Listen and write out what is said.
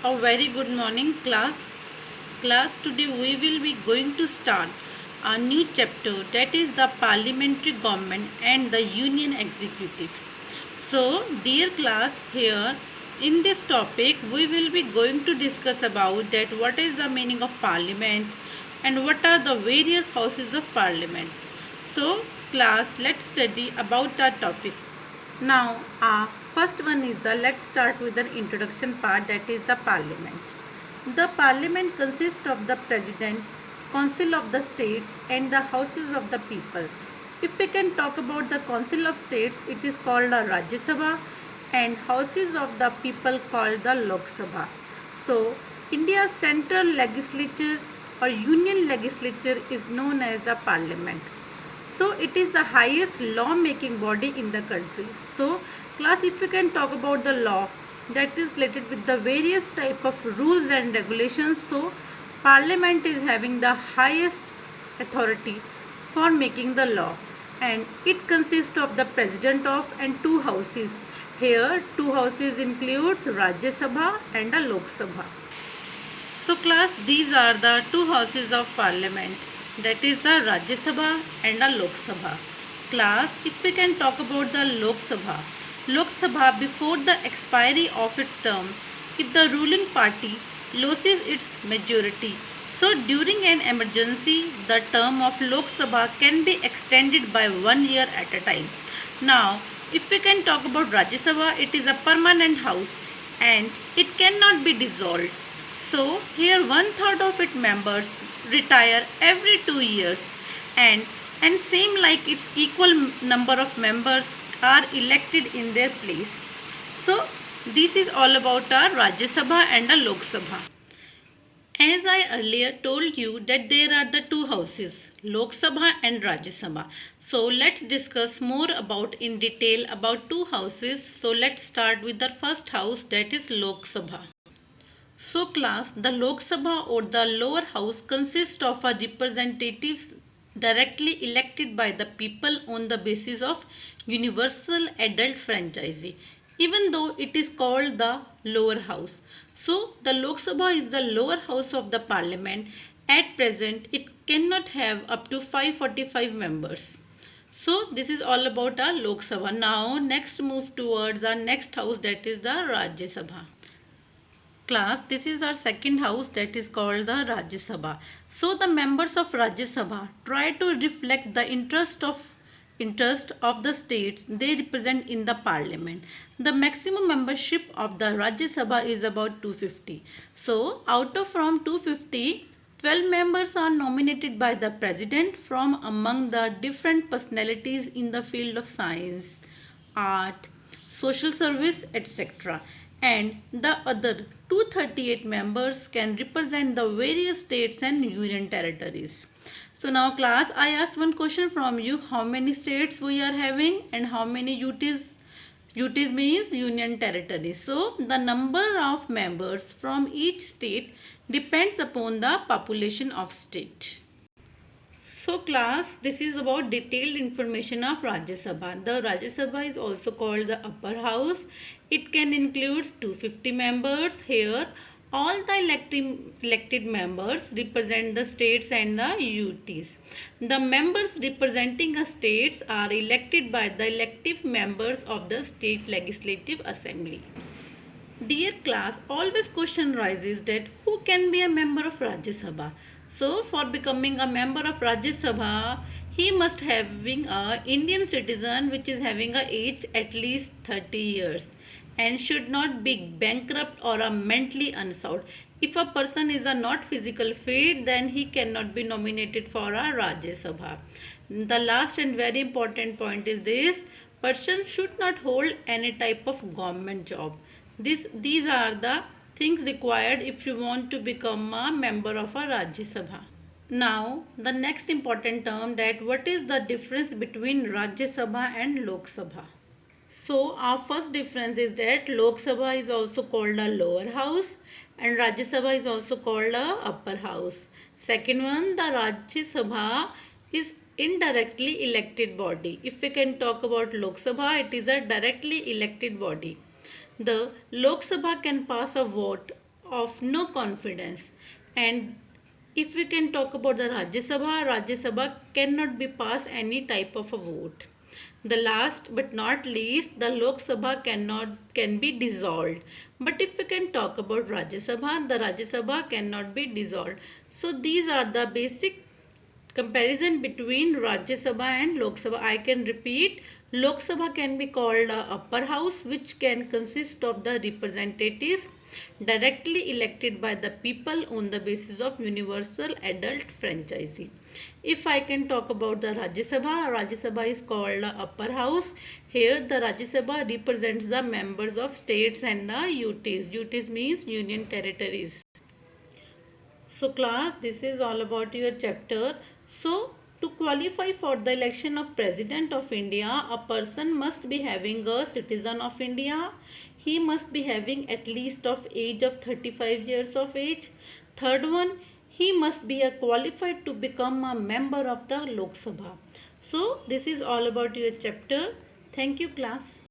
A very good morning class. Today we will be going to start a new chapter, that is the parliamentary government and the union executive. So dear class, here in this topic we will be going to discuss about that what is the meaning of parliament and what are the various houses of parliament. So class, let's study about our topic. Now, first one is let's start with an introduction part, that is the parliament. The parliament consists of the president, council of the states and the houses of the people. If we can talk about the council of states, it is called the Rajya Sabha, and houses of the people called the Lok Sabha. So, India's central legislature or union legislature is known as the parliament. So it is the highest law making body in the country. So class, if we can talk about the law that is related with the various type of rules and regulations, so parliament is having the highest authority for making the law, and it consists of the president of and two houses. Here two houses includes Rajya Sabha and a Lok Sabha. So class, these are the two houses of parliament, that is the Rajya Sabha and the Lok Sabha. Class, if we can talk about the Lok Sabha before the expiry of its term, if the ruling party loses its majority, so during an emergency, the term of Lok Sabha can be extended by 1 year at a time. Now, if we can talk about Rajya Sabha, it is a permanent house and it cannot be dissolved. So here 1/3 of its members retire every 2 years, and same like its equal number of members are elected in their place. So this is all about our Rajya Sabha and the Lok Sabha. As I earlier told you that there are the two houses, Lok Sabha and Rajya Sabha. So let's discuss more about in detail about two houses. So let's start with the first house, that is Lok Sabha. So class, the Lok Sabha or the lower house consists of a representatives directly elected by the people on the basis of universal adult franchise, even though it is called the lower house. So the Lok Sabha is the lower house of the parliament. At present, it cannot have up to 545 members. So this is all about our Lok Sabha. Now next move towards our next house, that is the Rajya Sabha. Class, this is our second house, that is called the Rajya Sabha. So the members of Rajya Sabha try to reflect the interest of the states they represent in the parliament. The maximum membership of the Rajya Sabha is about 250. So out of from 250, 12 members are nominated by the president from among the different personalities in the field of science, art, social service, etc. And the other 238 members can represent the various states and union territories. So now class, I asked one question from you, how many states we are having and how many UTs? UTs means union territories. So the number of members from each state depends upon the population of state. So class, this is about detailed information of Rajya Sabha. The Rajya Sabha is also called the upper house. It can include 250 members. Here all the elected members represent the states and the UTs. The members representing the states are elected by the elective members of the state legislative assembly. Dear class, always question rises that who can be a member of Rajya Sabha? So for becoming a member of Rajya Sabha, he must having a Indian citizen which is having a age at least 30 years and should not be bankrupt or a mentally unsound. If a person is a not physical fit, then he cannot be nominated for a Rajya Sabha. The last and very important point is this: persons should not hold any type of government job. These are the things required if you want to become a member of a Rajya Sabha. Now the next important term, that what is the difference between Rajya Sabha and Lok Sabha. So our first difference is that Lok Sabha is also called a lower house and Rajya Sabha is also called a upper house. Second one, the Rajya Sabha is indirectly elected body. If we can talk about Lok Sabha, it is a directly elected body. The Lok Sabha can pass a vote of no confidence. And if we can talk about the Rajya Sabha cannot be passed any type of a vote. The last but not least, the Lok Sabha can be dissolved. But if we can talk about Rajya Sabha, the Rajya Sabha cannot be dissolved. So these are the basic comparison between Rajya Sabha and Lok Sabha. I can repeat, Lok Sabha can be called a upper house, which can consist of the representatives directly elected by the people on the basis of universal adult franchise. If I can talk about the Rajya Sabha is called the upper house. Here the Rajya Sabha represents the members of states and the UTs. UTs means Union Territories. So class, this is all about your chapter. So to qualify for the election of President of India, a person must be having a citizen of India. He must be having at least of age of 35 years of age. Third one, he must be a qualified to become a member of the Lok Sabha. So this is all about your chapter. Thank you class.